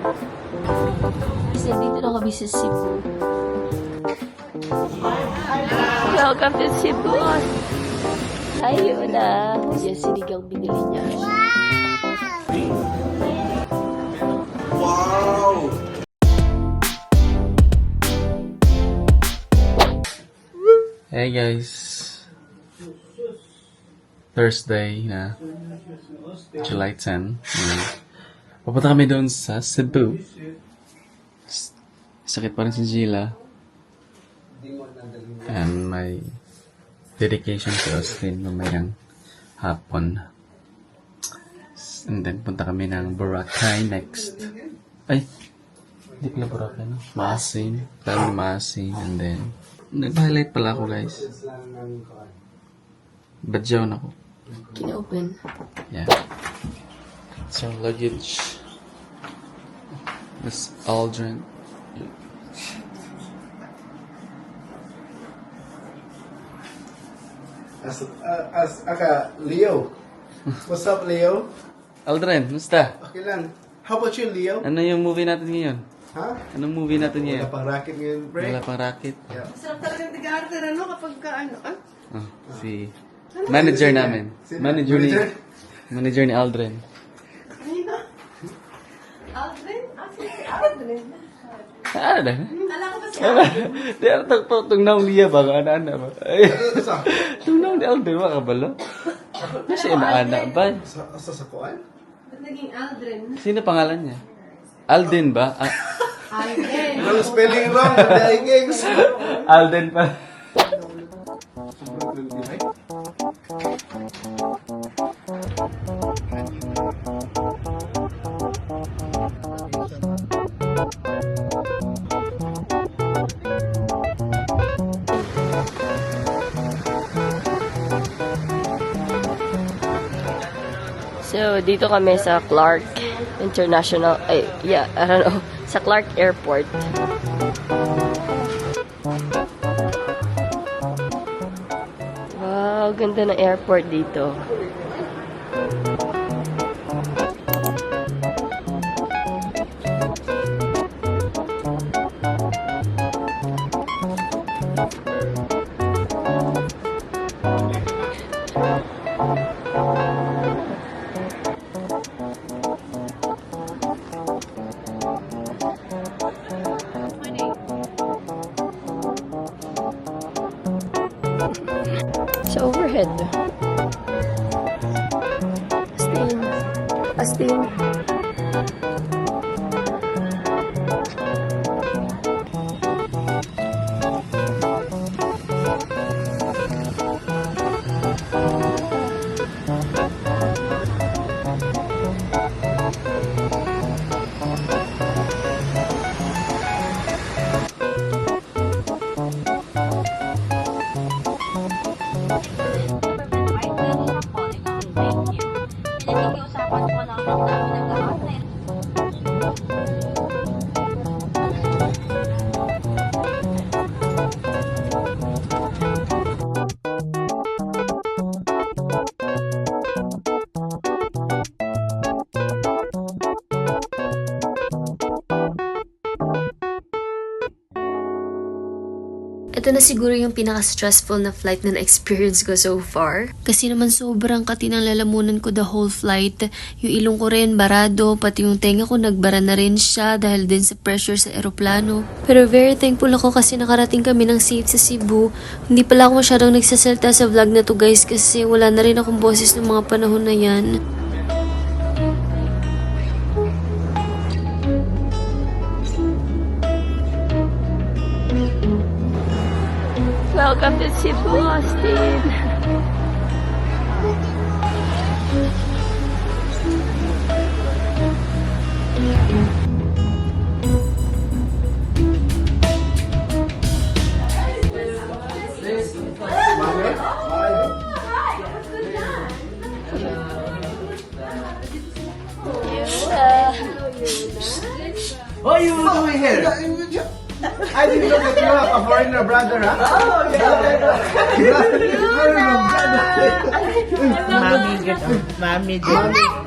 Kasi dito na kami sa Cebu. Welcome to Cebu! Ayun na. Yan sinigang binili niya. Wow! Hey guys, Thursday na July 10. Papunta kami doon sa Cebu. Sakit pa rin si Gila. And may dedication si Austin mamayang hapon. And then punta kami ng Boracay next. Ay, hindi pala Boracay, no? Maasin. Kami Maasin. And then nag-highlight pala ako, guys. Badyaw na ako. Kina-open. Yeah. So, luggage. Miss Aldrin. Leo. What's up, Leo? Aldrin, musta? Okay lang. How about you, Leo? Ano yung movie natin ngayon? Ha? Anong movie natin Wala ngayon? pang racket ngayon, pre. Wala pang racket. Yeah. Sarap talagang tiga-arte na, no? Kapag ka, ano, Oh, si manager namin. Manager ni Aldrin. Kanina? Aldrin? Si Aldrin. Ano na? Alam ko ba si Aldrin? Di, tungnaw niya ba? Ano ba? Ay, Sa? tungnaw ni Aldrin, makabalo. Kasi inaana ba? Sa sakuan? Ba't naging Aldrin? Sino pangalan niya? Alden ba? Aldrin. No spelling wrong. Dahil gigs. Alden pa. So, dito kami sa Clark International, I don't know, sa Clark Airport. Wow, ganda ng airport dito. Sa overhead. Astin. Ito na siguro yung pinaka-stressful na flight na na-experience ko so far. Kasi naman sobrang katinang lalamunan ko the whole flight. Yung ilong ko rin barado, pati yung tenga ko nagbara na rin siya dahil din sa pressure sa eroplano. Pero very thankful ako kasi nakarating kami ng safe sa Cebu. Hindi pala ako masyadong nagsasalta sa vlog na to guys kasi wala na rin akong boses ng mga panahon na yan. Welcome to Cebu, Austin. What are you doing here? I didn't know that you have a foreigner brother, huh? Oh, Mommy, get up. Mommy,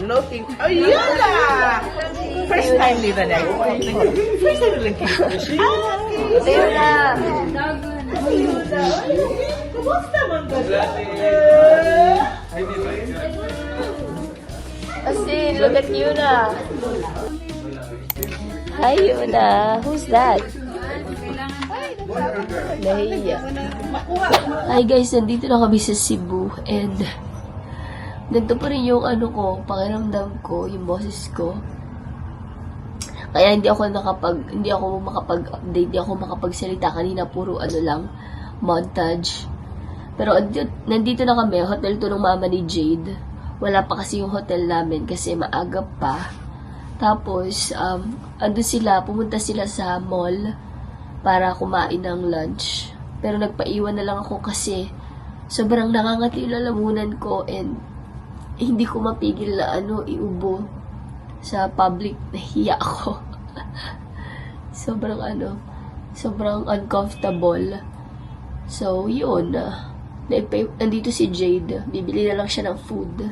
looking. Oh, yala! First time nila na. First time nila kiss. Tayo na. Kumusta man ba? Kasi, look at Yuna. Hi, Yuna. Who's that? Nahiya. Hi guys, nandito na kami sa Cebu and nandito pa rin yung ano ko, pakiramdam ko, yung boses ko. Kaya hindi ako makapag-update, hindi ako makapagsalita kanina, puro ano lang, montage. Pero nandito na kami, hotel to ng mama ni Jade. Wala pa kasi yung hotel namin kasi maaga pa. Tapos, pumunta sila sa mall para kumain ng lunch. Pero nagpaiwan na lang ako kasi sobrang nakangati yung lalamunan ko and hindi ko mapigil na iubo sa public. Nahiya ako. sobrang uncomfortable. So, yun. Nandito si Jade. Bibili na lang siya ng food.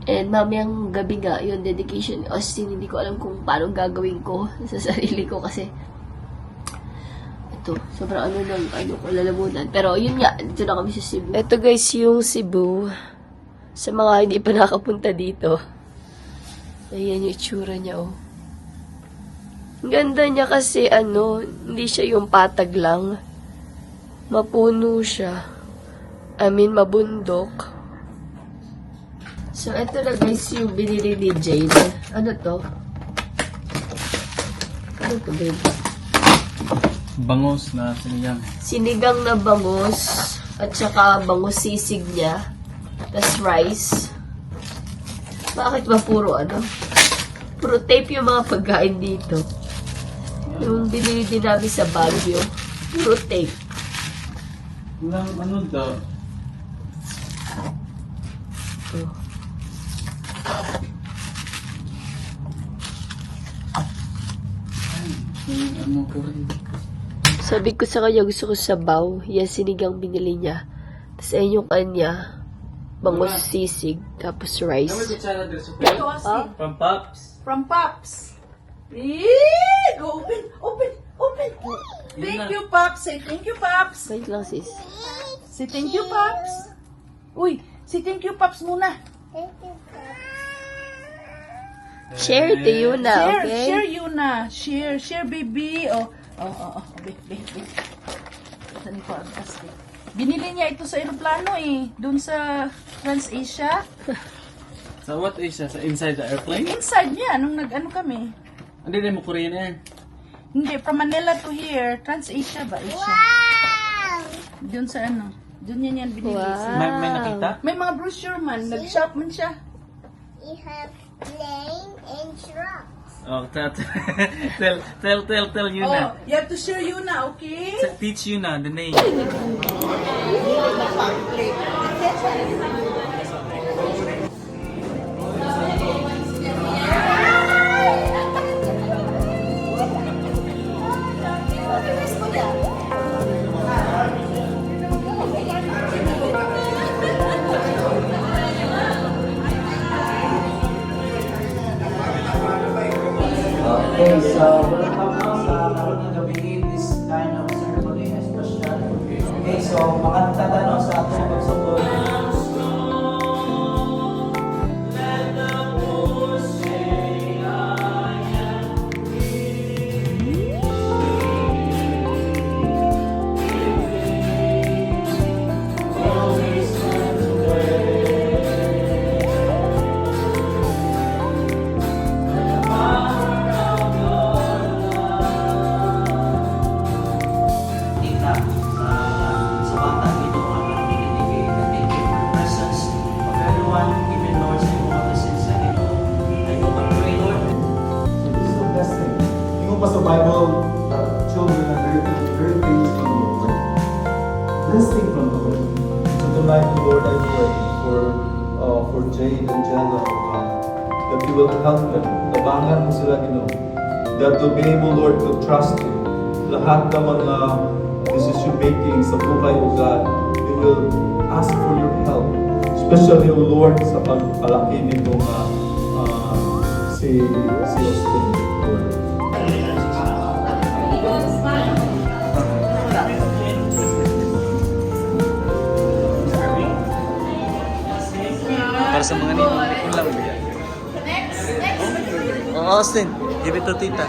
And mamayang gabi nga, yung dedication ni Austin, hindi ko alam kung paano gagawin ko sa sarili ko kasi sobrang ko, lalamunan. Pero yun nga, dito na kami sa Cebu. Ito guys, yung Cebu. Sa mga hindi pa nakapunta dito. Ayan yung itsura niya, oh. Ang ganda niya kasi, hindi siya yung patag lang. Mapuno siya. Mabundok. So, ito na guys yung binili ni Jade. Ano to? Ano to, babe? Bangus na sinigang. Sinigang na bangus at saka bangus sisig niya. Tapos rice. Bakit ba puro Puro tape yung mga pagkain dito. Yung binili din namin sa Baguio. Puro tape. Walang daw? Ko rin. Sabi ko sa kanya, gusto ko sabaw. Yan sinigang binili niya. Tapos ayun yung kanya. Bangus sisig. Tapos rice. From Pops. From Pops. Go open. Thank you, Pops. Say thank you, Pops. Wait lang, sis. Say thank you, Pops. Uy, say thank you, Pops muna. Share to you na, okay? Share you na. Share, baby. Babe. Saan ko ang plastic? Binili niya ito sa aeroplano doon sa TransAsia. So what is that? Inside the airplane? Inside niya, nung kami. Hindi mo Korean Air. Hindi, from Manila to here. TransAsia ba? Asia. Doon sa doon yan binili. Wow. May nakita? May mga brochure man. Nag-shop man siya. You have plane and trucks. Oh, tell you na. You have to share you na, okay? Teach you na the name. Okay, so welcome po sa Karunang Gabi. This kind of ceremony is special. Okay, so makatatanong sa atong pagsugod. Sa Bible, children are very famous from the Lord. Blessing from the Lord. So tonight, Lord, I pray for Jade and Jenna, oh God, that you will help them. Tabangan mo sila, Ginoo. That to be able, Lord, to trust you. Lahat ng mga decision making sa buhay, oh God, they will ask for your help. Especially, oh Lord, sa pagpalaki nitong si si Austin, Lord. Para sa mga nito, yun lang ba yan? Oh, Austin, give it to tita.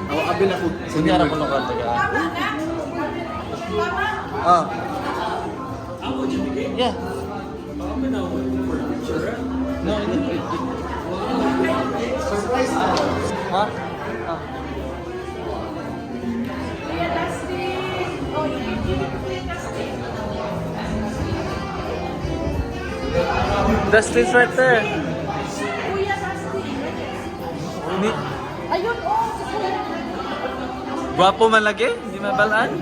Ako kabil ako. Sunyara ko nung kataga. Ah. Yeah. No, ha? Ah. Dustin's right there. Ayun, oh! Gwapo man lagi? Hindi mabalaan?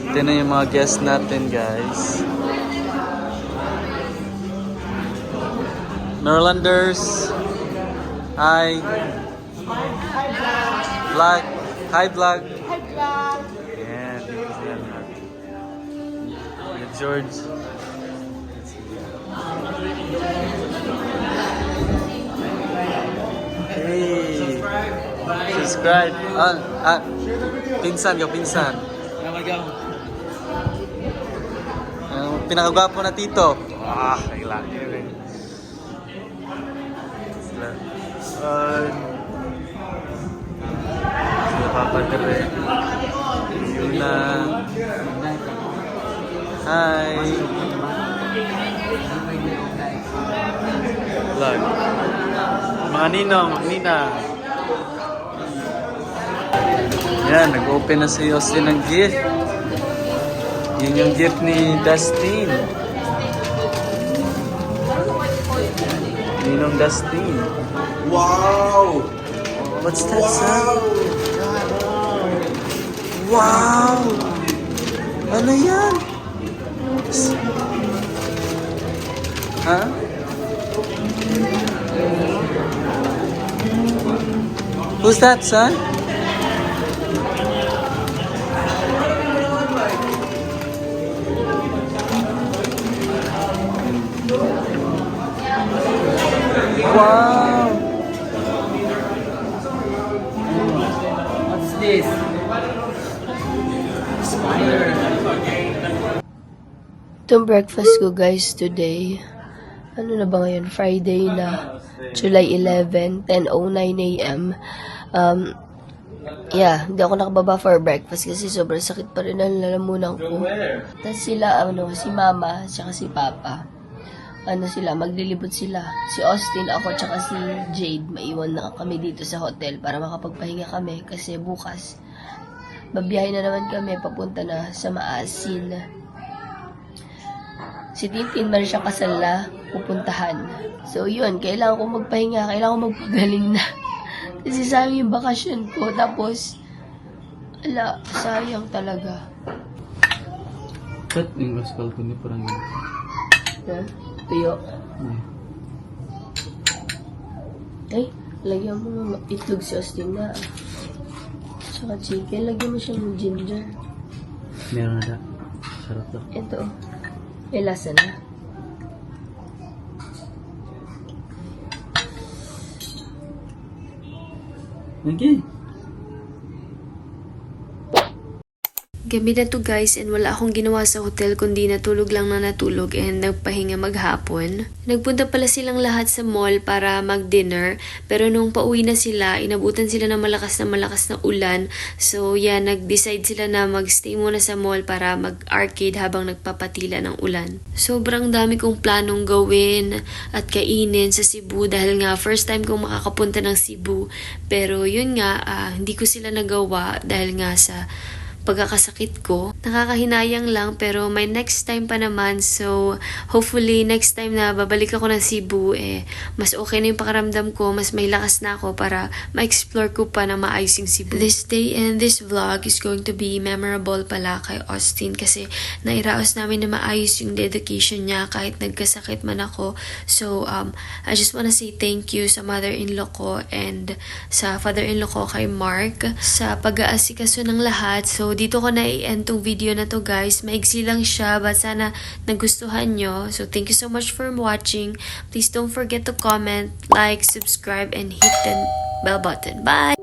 Ito na yung mga guests natin, guys. Marylanders. Hi. Vlog. Hi, vlog. Hi, vlog! Ayan, dito sila lahat. Ayan, George. Hey. Subscribe. Pinsan ka, pinsan. Pinakagwapo na tito. Laki rin. Sila. Sila Papa Dre. Yuna. Hi. Vlog. Mga ninong, nina. Yan, nag-open na si Austin ng gift. Yun yung gift ni Dustin. Ninong Dustin. Wow! What's that, son? Wow! Ano yan? Ha? Who's that, son? Wow! What's this? Spider. Itong breakfast ko guys today, ano na ba ngayon? Friday na, July 11, 10:09 a.m. Yeah, hindi ako nakababa for breakfast kasi sobrang sakit pa rin ang lalamunan ko. Tapos sila, si mama, tsaka si papa. Maglilibot sila. Si Austin, ako, tsaka si Jade, maiwan na kami dito sa hotel para makapagpahinga kami kasi bukas, babiyahe na naman kami papunta na sa Maasin. Si Tintin, meron siyang kasal na pupuntahan. So, yun, kailangan ko magpahinga, kailangan ko magpagaling na. Kasi sayang yung bakasyon ko. Tapos, sayang talaga. Ba't yung gospel ko ni parang yun? Ha? Tuyo. Ay, lagyan mo ng itlog si Austin na. Tsaka chicken, lagyan mo siya ng ginger. Meron na. Sarap to. Ito. May lasa na. Okay. Gabi na to guys and wala akong ginawa sa hotel kundi natulog lang na natulog and nagpahinga maghapon. Nagpunta pala silang lahat sa mall para mag-dinner pero nung pauwi na sila, inabutan sila ng malakas na ulan. So yeah, nag-decide sila na magstay muna sa mall para mag-arcade habang nagpapatila ng ulan. Sobrang dami kong planong gawin at kainin sa Cebu dahil nga first time kong makakapunta ng Cebu. Pero yun nga, hindi ko sila nagawa dahil nga sa pagkakasakit ko. nakakahinayang lang pero may next time pa naman. So, hopefully next time na babalik ako ng Cebu, mas okay na yung pakiramdam ko, mas may lakas na ako para ma-explore ko pa na maayos yung Cebu. This day and this vlog is going to be memorable pala kay Austin kasi nairaos namin na maayos yung dedication niya kahit nagkasakit man ako. So, I just wanna say thank you sa mother-in-law ko and sa father-in-law ko kay Mark sa pag-aasikaso ng lahat. So, dito ko na i-end tong video na to guys. Maigsi lang siya but sana nagustuhan nyo. So, thank you so much for watching. Please don't forget to comment, like, subscribe, and hit the bell button. Bye!